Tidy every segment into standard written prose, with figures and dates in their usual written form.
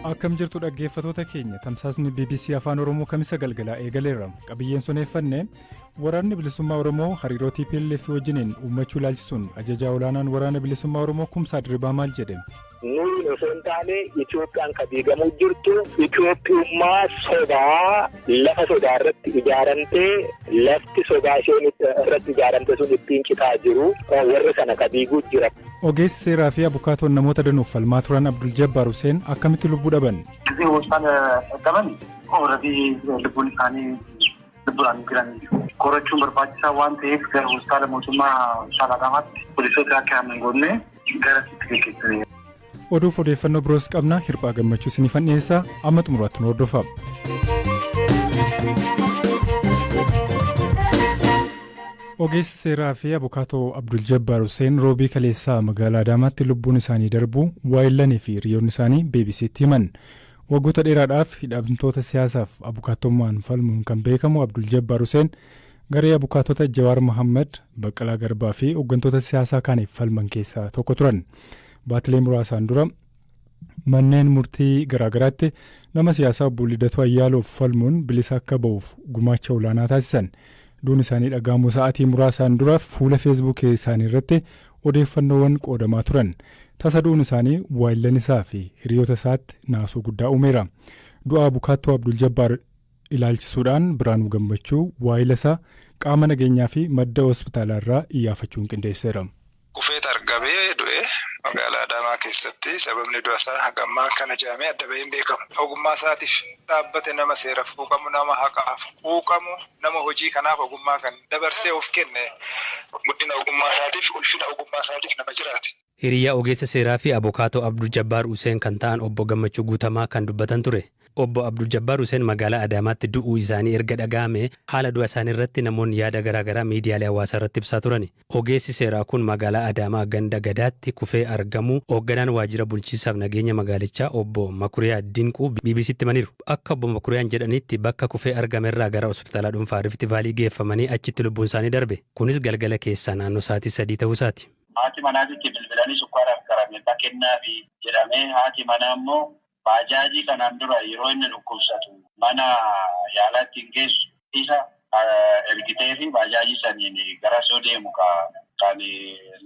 Akkam jirtu dhaggeeffatoota keenya tamsaasni BBC afaan oromoo kamisa galgalaa eegaleera qabiyyeen soneeffanne waraanni bilisummaa oromoo hariiroo TPLF wajjiniin uummachuu ilaalchisuun ajajaa olaanaan waraana bilisummaa oromoo Kumsaa Dirribaa maal jedhe nuyi osoo hin taane Itoophiyaan kan diigamuu jirtu Itoophiyummaa sodaa lafa sodaa irratti ijaaramtee lafti sodaa isheen irratti ijaaramte sun ittiin citaa jiru warra sana kan diiguu jira. Ogeessi seeraa fi abukaatoon namoota danuuf falmaa turan Abdul Jabbaar Hussein akkamitti lubbuu dhaban? Lubbuun isaanii lubbuudhaan jiran qorachuun barbaachisaa waan ta'eef gara hospitaala mootummaa Shaalaadamaatti poolisoota akka hin goone gara sitti geggeessanii. Oduuf odeeffannoo biroos qabna hirphaa gammachuu isiniifan dhiyeessaa amma xumuraatti nu hordofaa. Ogeessi seeraa fi abukaatoo Abdul Jabbaar Hussein roobii kaleessaa magaalaa Adaamaatti lubbuun isaanii darbuu waayillanii fi hiriyoonni isaanii BBC'tti himan. Waggoota dheeraadhaaf hidhamtoota siyaasaaf abukaatummaan falmuun kan beekamu Abdul Jabbaar Hussein garee abukaatota Jawaar Mohaammed, Baqqalaa Garbaa fi hooggantoota siyaasaa kaaniif falman keessaa tokko turan. Baatilee muraasaan dura manneen murtii garaagaraatti nama siyaasaa obbo Lidatu Ayyaaloof falmuun bilisa akka ba'uuf gumaacha olaanaa taasisan. Duun isaanii dhagaamuu sa'aatii muraasaan dura fuula feesbuukii isaanii irratti odeeffannoowwan qoodamaa turan. Tasa duun isaanii waayillan isaa fi hiriyoota isaatti naasuu guddaa uumeera. Du'a abukaatoo Abdul Jabbaar ilaalchisuudhaan Biraanuu Gammachuu waayila isaa qaama nageenyaa fi madda hospitaalaa irraa iyyaafachuun qindeesseera. Kufeet argamee du'e magaalaa Adaamaa keessatti sababni du'a isaa hagammaa kana jaamee adda baheen beekamu. Ogummaa isaatiif dhaabbate nama seeraaf quuqamu, nama haqaaf quuqamu, nama hojii kanaaf ogummaa kan dabarsee of kenne guddina ogummaa isaatiif ulfina ogummaa isaatiif nama jiraate. Hiriyaa ogeessa seeraa fi abukaatoo Abdul Jabbaar Hussein kan ta'an obbo Gammachuu Guutamaa kan dubbatan ture. Obbo Abdul Jabbaar Hussein magaalaa Adaamaatti du'uu isaanii erga dhaga'ame haala du'a isaanii irratti namoonni yaada garaagaraa miidiyaalee hawaasaa irratti ibsaa turani. Ogeessi seeraa kun magaalaa Adaamaa ganda gadaatti kufee argamu hoogganaan waajjira bulchiinsaaf nageenya magaalichaa obbo Makuriyaa Dinquu BBC'tti himaniiru. Akka obbo Makuriyaan jedhanitti bakka kufee argame irraa gara hospitaala dhuunfaa Rift Vaalii geeffamanii achitti lubbuun isaanii darbe. Kunis galgala keessaa naannoo sa'aatii 3 ta'uu isaati. Haati manaa jechuun bilbilanii sukkaaraaf karameellaa kennaafi jedhamee haati manaa immoo baajaajii kanaan dura yeroo inni dhukkubsatu mana yaalaatti hin geessu isa ergitee fi baajaajii saniin gara soo deemu kan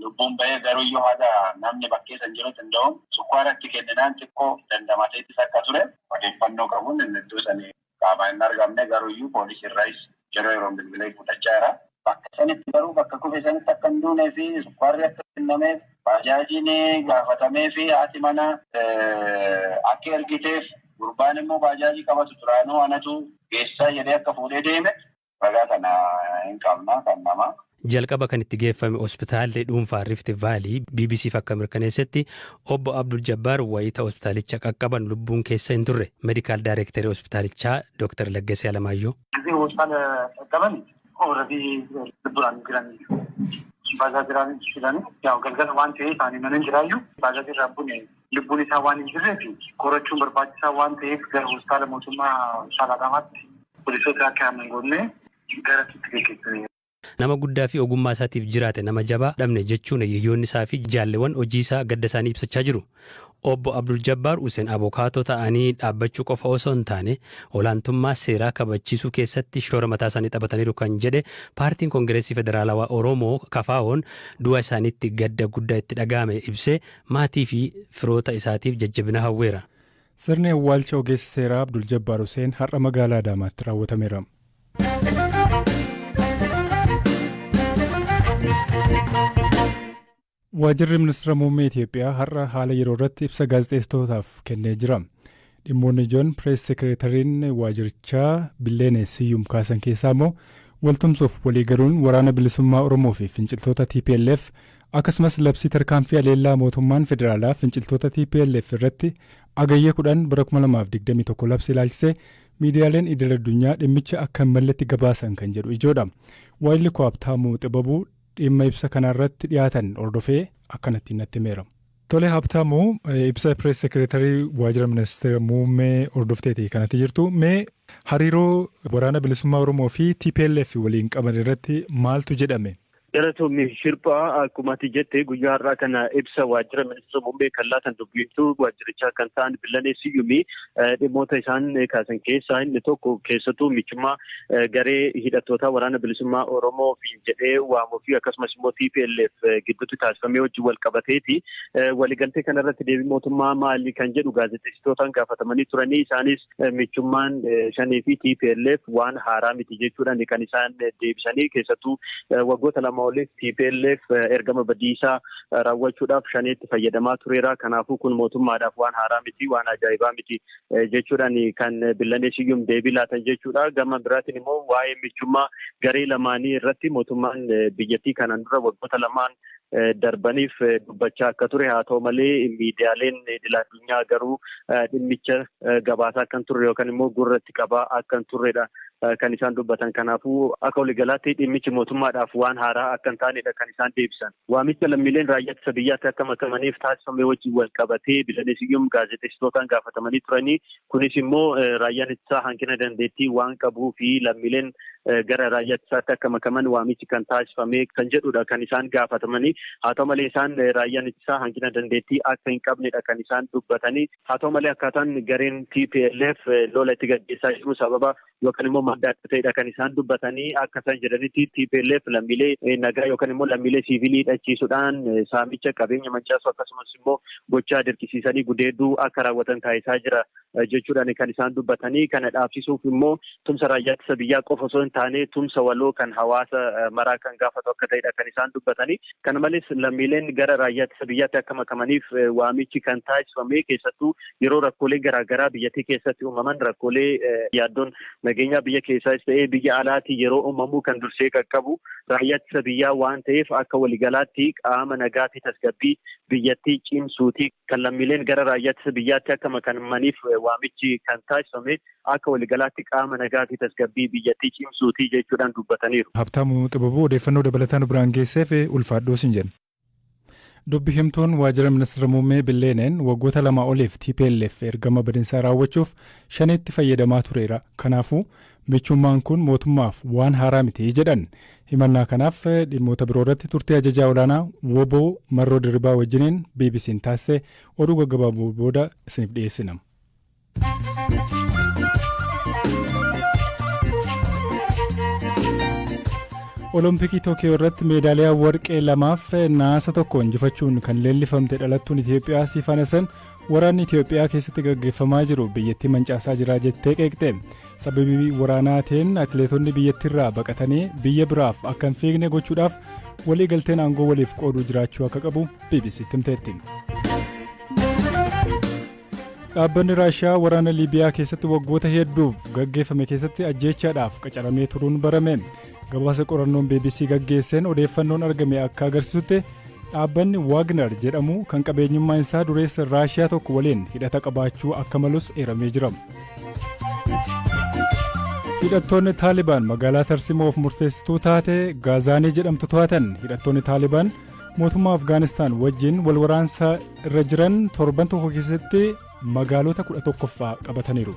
lubbuun bahee garuu yoo haala namni bakkee san jiru danda'u sukkaaratti kenninaan xiqqoo dandamateettis akka ture odeeffannoo qabuun inni iddoo sanii qaamaan hin argamne garuu iyyuu poolisii irraas yeroo bilbilee fudhachaa jira. Bakka sanitti garuu bakka kufe sanitti akka hin duunee fi sukkaarri akka kennameef baajaajiin gaafatamee fi haati mana akka ergiteef gurbaan immoo baajaajii qabatu turaanoo anatu geessaa jedhee akka fuudhee deeme ragaa kana hin qabna kan nama. Jalqaba kan itti geeffame hospitaalli dhuunfaa Rift Vaalii BBC'f akka mirkaneessetti obbo Abdul Jabbaar wayita hospitaalicha qaqqaban lubbuun keessa hin turre. Meedikaal daayirektarii hospitaalichaa Dr. Laggasee Alamaayyoo. Lubbuudhaan jiran baazaa jiraan jedhanii galgala waan ta'eef isaanii mana hin jiraayyuu baazaa jiraan kun lubbuun isaa waan hin jirreef qorachuun barbaachisaa waan ta'eef gara hospitaala mootummaa Shaalaadamaatti poolisoota akka hin goone gara sitti geggeessanii. Nama guddaa fi ogummaa isaatiif jiraate nama jabaa dhabne jechuun hiriyoonni isaa fi jaalleewwan hojii isaa gadda isaanii ibsachaa jiru. Obbo Abdul Jabbaar Hussein abukaatoo ta'anii dhaabbachuu qofa osoo hin taane olaantummaa seeraa kabachiisuu keessatti shoora mataa isaanii taphataniiru kan jedhe paartiin Koongireesii Federaalawaa Oromoo KFO'n du'a isaaniitti gadda guddaa itti dhaga'ame ibsee maatii fi firoota isaatiif jajjabina hawweera. Sirni awwaalcha ogeessa seeraa Abdul Jabbaar Hussein har'a magaalaa Adaamaatti raawwatameera. Waajjirri ministeera muummee Itoophiyaa har'a haala yeroo irratti ibsa gaazexeessitootaaf kennee jira. Dhimmoonni ijoon pirees sekeretariin waajjirichaa Billeenee Siyyum kaasan keessaa immoo waltumsuuf waliigaluun waraana bilisummaa Oromoo fi finciltoota TPLF akkasumas labsii tarkaanfii aleellaa mootummaan federaalaa finciltoota TPLF irratti agayya 10 bara 2021 labsii ilaalchisee miidiyaaleen idil addunyaa dhimmicha akka hin malletti gabaasan kan jedhu ijoodha. Waayilli Habtaamuu Xibabuu dhimma ibsa kanarratti dhiyaatan ordofee akkanatti natti himeera. Tole Habtaamuu ibsa pirees sekeretaarii waajjira ministeera muummee ordofteeti kanatti jirtu. Mee hariiroo waraana bilisummaa Oromoo fi TPLF waliin qaban irratti maaltu jedhame? Galatoomii shirphaa akkuma ati jette guyyaa har'aa kana ibsa waajjira ministeera muummee kan laatan dubbiftuu waajjirichaa kan ta'an Billanee Siyyumii dhimmoota isaan kaasan keessaa inni tokko keessattuu michummaa garee hidhattoota waraana bilisummaa Oromoo jedhee waamuu fi akkasumas immoo TPLF gidduutti taasifamee wajjin wal qabateeti. Waliigaltee kanarratti deebii mootummaa maali kan jedhu gaazexeessitootaan gaafatamanii turanii isaanis michummaan shanii fi TPLF waan haaraa miti jechuudhaan kan isaan deebisanii keessattuu waggoota lama oliif TPLF ergama badiisaa raawwachuudhaaf shaneetti fayyadamaa tureera. Kanaafuu kun mootummaadhaaf waan haaraa miti, waan ajaa'ibaa miti jechuudhaan kan Billanee Siyyum deebii laatan jechuudha. Gama biraatiin immoo waa'ee michummaa garee lamaanii irratti mootummaan biyyattii kanaan dura waggoota lamaan darbaniif dubbachaa akka ture haa ta'u malee miidiyaaleen idil-addunyaa garuu dhimmicha gabaasaa akka hin turre yookaan immoo gurratti qabaa akka hin turredha kan isaan dubbatan. Kanaafuu akka waliigalaatti dhimmichi mootummaadhaaf waan haaraa akka hin taanedha kan isaan deebisan. Waamicha lammiileen raayyaa ittisa biyyaatti akka makamaniif taasifame wajjin wal qabatee Billanee Siyyum gaazexeessitootaan gaafatamanii turanii. Kunis immoo raayyaan ittisaa hanqina dandeettii waan qabuu fi lammiileen gara raayyaa ittisaatti akka makaman waamichi kan taasifame kan jedhudha kan isaan gaafatamanii. Haa ta'u malee isaan raayyaan ittisaa hanqina dandeettii akka hin qabnedha kan isaan dubbatanii. Haa ta'u malee akkaataan gareen TPLF lola itti gaggeessaa jiru sababa yookaan immoo madda adda ta'edha kan isaan dubbatanii. Akka isaan jedhanitti TPLF lammiilee nagaa yookaan immoo lammiilee siivilii hidhachiisuudhaan saamicha qabeenya mancaasu akkasumas immoo gochaa dirqisiisanii gudeeduu akka raawwatan taasisaa jira jechuudhaan kan isaan dubbatanii. Kana dhaabsisuuf immoo tumsa raayyaa ittisa biyyaa qofa osoo hin taane tumsa waloo kan hawaasa maraa kan gaafatu akka ta'edha kan isaan dubbatanii. Kana malees lammiileen gara raayyaa ittisa biyyaatti akka makamaniif waamichi kan taasifame keessattuu yeroo rakkoolee garaagaraa biyyattii keessatti uumaman rakkoolee yaaddoon nageenyaa biyya keessaas ta'ee biyya alaatii yeroo uumamu kan dursee qaqqabu raayyaa ittisa biyyaa waan ta'eef akka waliigalaatti qaama nagaa fi tasgabbii biyyattii cimsuuti kan lammiileen gara raayyaa ittisa biyyaatti akka makamaniif waamichi kan taasifame akka waliigalaatti qaama nagaa fi tasgabbii biyyattii cimsuuti jechuudhaan dubbataniiru. Habtaamuu Xibabuu odeeffannoo dabalataan biraan geesseef ulfaadhoo sin jenna. Dubbi himtuun waajjira ministeera muummee Billaneen waggoota lama oliif TPLF ergama badinsaa raawwachuuf shaneetti fayyadamaa tureera. Kanaafuu michummaan kun mootummaaf waan haaraa miti jedhan. Himannaa kanaaf dhimmoota biroo irratti turtii ajajaa olaanaa Jaal Marroo Dirribaa wajjiniin BBC'n taasise oduu gaggabaabuu booda isiniif dhiyeessina. Olompikii Tookiyoo irratti meedaaliyaa warqee lamaaf naasa tokko injifachuun kan leellifamte dhalattuun Itoophiyaa Siifan Hasan waraanni Itoophiyaa keessatti gaggeeffamaa jiru biyyattii mancaasaa jira jettee qeeqxe. Sababii waraanaatiin atileetonni biyyattiirraa baqatanii biyya biraaf akka hin fiigne gochuudhaaf waliigalteen aangoo waliif qooduu jiraachuu akka qabu BBC'tti himteetti. Dhaabbanni Raashiyaa waraana Liibiyaa keessatti waggoota hedduuf gaggeeffame keessatti ajjeechaadhaaf qacaramee turuun barame. Gabaasa qorannoon BBC gaggeesseen odeeffannoon argame akka agarsiisutti dhaabbanni Waagner jedhamu kan qabeenyummaan isaa dureessa Raashiyaa tokko waliin hidhata qabaachuu akka malus eeramee jira. Hidhattoonni Taalibaan magaalaa Tarsimoof murteessituu taate Gaazaanii jedhamtu to'atan. Hidhattoonni Taalibaan mootummaa Afgaanistaan wajjin wal waraansa irra jiran torban tokko keessatti magaalota 11ffaa qabataniiru.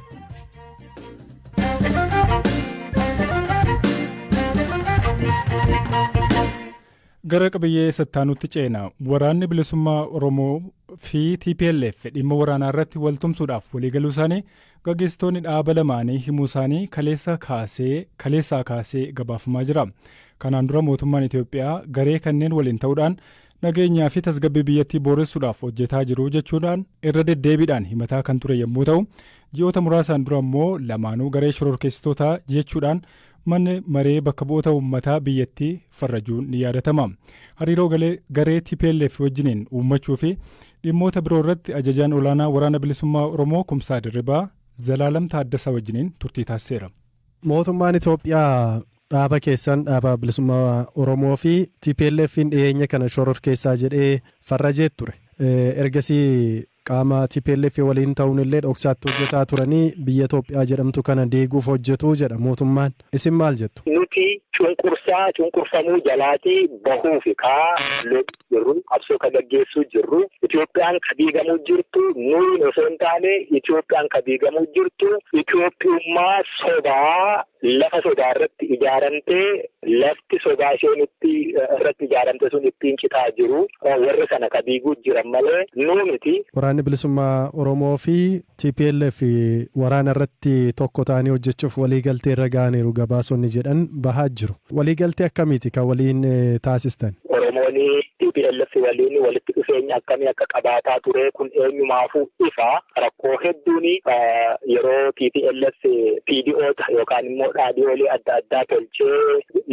Gara qabiyyee sattaanutti ceena. Waraanni bilisummaa Oromoo fi TPLF dhimma waraanaa irratti waltumsuudhaaf waliigaluu isaanii gaggeessitoonni dhaaba lamaanii himuu isaanii kaleessaa kaasee gabaafamaa jira. Kanaan dura mootummaan Itoophiyaa garee kanneen waliin ta'uudhaan nageenyaa fi tasgabbii biyyattii booressuudhaaf hojjetaa jiru jechuudhaan irra deddeebiidhaan himataa kan ture yommuu ta'u, ji'oota muraasaan dura immoo lamaanuu garee shororkeessitootaa jechuudhaan manni maree bakka bu'oota uummataa biyyattii farrajuun ni yaadatama. Hariiroo garee TPLF wajjiniin uummachuu fi dhimmoota biroo irratti ajajaan olaanaa waraana bilisummaa Oromoo Kumsaa Dirribaa Zalaalam Taaddasaa wajjiniin turtii taasiseera. Mootummaan Itoophiyaa dhaaba keessan dhaaba bilisummaa Oromoo fi TPLF'n dhiyeenya kana shororkeessaa jedhee farrajee ture. Ergasii qaama TPLF waliin ta'uun illee dhoksaatti hojjetaa turanii biyya Itoophiyaa jedhamtu kana deeguuf hojjetu jedha mootummaan. Isin maal jettu? Nuti cunqurfamuu jalaatii bahuufi jirru qabsoo ka gaggeessuu jirru Itoophiyaan ka diigamuu jirtu nuyi osoo hin taane Itoophiyaan ka diigamuu jirtu Itoophiyummaa sobaa lafa sodaa irratti ijaaramtee lafti sodaa isheen irratti ijaaramte sun ittiin citaa jiru warra sana ka diiguu jiran malee nuu miti. Waraanni bilisummaa Oromoo fi TPLF waraana irratti tokko ta'anii hojjechuuf waliigaltee irra ga'aniiru gabaasonni jedhan bahaa jiru. Waliigaltee akkamiiti kan waliin taasistan? Oromooni TPLF waliin walitti dhufeenya akkamii akka qabaataa ture kun eenyumaafuu ifa rakkoo hedduun yeroo TPLF PDO'ta yookaan immoo dhaadhiyoolee adda addaa tolchee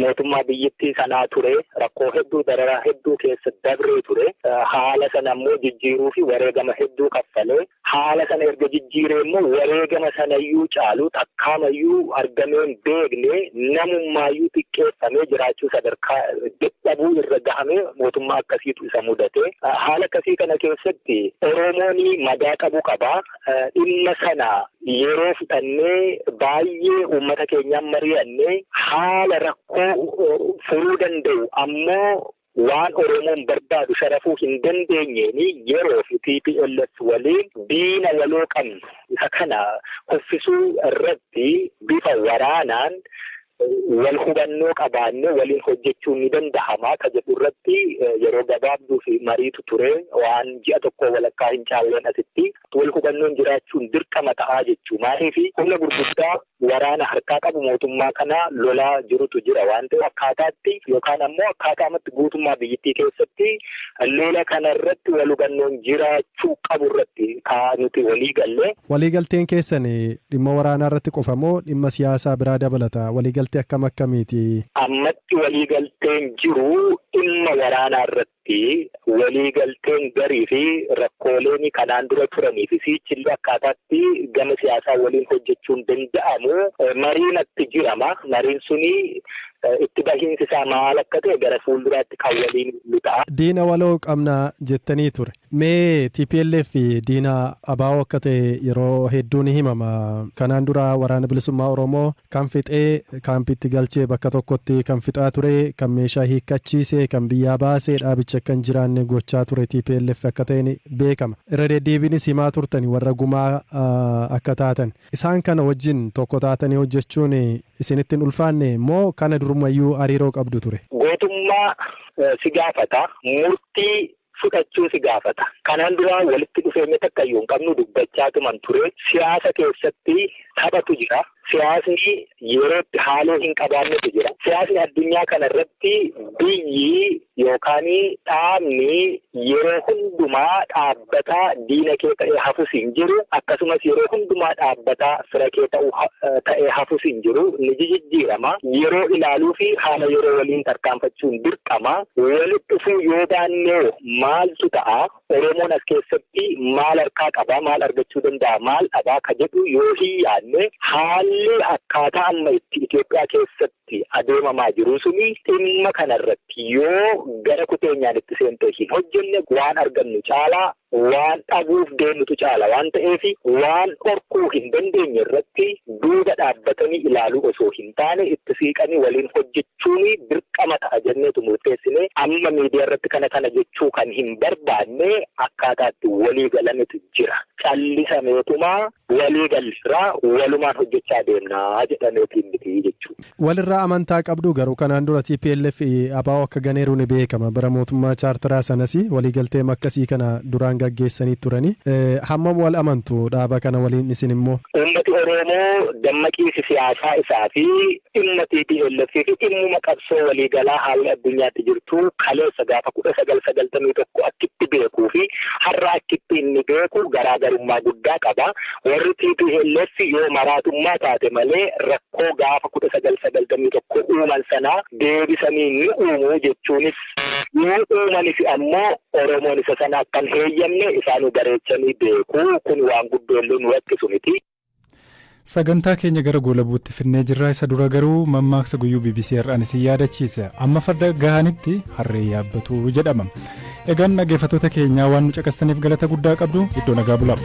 mootummaa biyyattii sanaa ture rakkoo hedduu dararaa hedduu keessa dabree ture haala sana immoo jijjiiruu fi wareegama hedduu kaffalee haala sana erga jijjiiree immoo wareegama sanayyuu caalu takkaamayyuu argameen beekne namummaayyuu xiqqeeffamee jiraachuu sadarkaa dadhabuu irra gahamee mootummaa akkasiitu isa mudate haala akkasii kana keessatti Oromoon madaa qabu qaba dhimma sana yeroo fudhannee baay'ee uummata keenyaan mari'annee haala rakkoo furuu danda'u ammoo waan Oromoon barbaadu sharafuu hin dandeenyeeni yeroo fi TPLF waliin diina waloo qabnu isa kana kuffisuu irratti bifa waraanaan wal hubannoo qabaanne waliin hojjechuun ni danda'ama ka jedhu irratti yeroo gabaabduu fi mariitu ture waan ji'a tokko walakkaa hin caalleen asitti wal hubannoon jiraachuun dirqama ta'aa jechuu maaliif humna gurguddaa waraana harkaa qabu mootummaa kana lolaa jirutu jira waan ta'eef akkaataatti yookaan ammoo akkaataamatti guutummaa biyyattii keessatti lola kana irratti wal hubannoon jiraachuu qabu irratti nuti walii galle. Waliigalteen keessan dhimma waraanaa irratti qofa moo dhimma siyaasaa biraa dabalata? Waliigaltee akkamiiti? Ammatti waliigalteen jiru dhimma waraanaa irratti waliigalteen garii fi rakkooleen kanaan dura turanii fi sichillee akkaataatti gama siyaasaa waliin hojjechuun danda'amu mariinatti jirama. Mariin suni itti bahiinsi isaa maal akka ta'e gara fuulduraatti kan waliin ta'a. Diina waloo qabna jettanii ture. Mee TPLF diina abaa'oo akka ta'e yeroo hedduu ni himama. Kanaan dura waraana bilisummaa Oromoo kan fixee kaampiitti galchee bakka tokkotti kan fixaa ture, kan meeshaa hiikkachiisee, kan biyyaa baasee dhaabicha kan jiraanne gochaa ture TPLF akka ta'e beekama. Irra deddeebiinis himaa turtani warra gumaa akka taatan. Isaan kana wajjin tokko taatanii hojjechuun isinitti hin ulfaanne moo kana durumayyuu hariiroo qabdu ture? Gootummaa si gaafata, murtii fudhachuu si gaafata. Kanaan dura walitti dhufeenya takkayyuu hin qabnu dubbachaa tuman ture. Siyaasa keessatti taphatu jira. Siyaasni yerootti haaloo hin qabaannetu jira. Siyaasni addunyaa kana irratti biyyi yookaan dhaabni yeroo hundumaa dhaabbataa diina kee ta'ee hafus hin jiru. Akkasumas yeroo hundumaa dhaabbataa fira kee ta'ee hafus hin jiru. Ni jijjiirama. Yeroo ilaaluu fi haala yeroo waliin tarkaanfachuun dirqama. Walitti dhufuu yoo baannee maaltu ta'a? Oromoon as keessatti maal harkaa qaba? Maal argachuu danda'a? Maal dhabaa ka jedhu yoo hin yaadne haalli akkaataa amma itti Itoophiyaa keessatti adeemamaa jiru suni dhimma kanarratti yoo gara kuteenyaan itti seentee hin hojjenne waan argannu caalaa waan dhabuuf deemnutu caala waan ta'eef waan dhorkuu hin dandeenye irratti duuba dhaabbatanii ilaaluu osoo hin taane itti siiqanii waliin hojjechuun dirqama ta'a jenneetu murteessine amma miidiyaa irratti kana jechuu kan hin barbaanne akkaataatti walii galanitu jira. Callisameetumaa walii galirraa walumaan hojjechaa deemnaa jedhameetiin miti jechuudha. Walirraa amantaa qabdu garuu kanaan dura TPLF abaa'oo akka ganeeru ni beekama. Bara mootummaa chaartaraa sanas waliigaltee akkasii kana duraan gaggeessanii turani. Hammam wal amantu dhaaba kana waliin isin immoo? Uummati Oromoo dammaqiinsi siyaasaa isaa fi dhimma TPLF fi dhimmuma qabsoo waliigalaa haalli addunyaatti jirtu kaleessa gaafa 1991 akkitti beekuu fi har'a akkitti inni beeku garaagarummaa guddaa qaba. Warri TPLF yoo maraatummaa taate malee rakkoo gaafa 1991 uuman sanaa deebisanii ni uumuu jechuunis yoo uumanis ammoo Oromoon isa sana akkan heeyyamne isaanii bareechanii beeku kun waan guddoollee nu rakkisu miti. Sagantaa keenya gara goolabuutti finnee jirra. Isa dura garuu mammaaksa guyyuu BBC har'aan isin yaadachiisa. Amma farda gahanitti harree yaabbatu jedhama. Egaan dhaggeeffattoota keenyaa waan nu caqastaniif galata guddaa qabdu. Iddoo nagaa bulaa.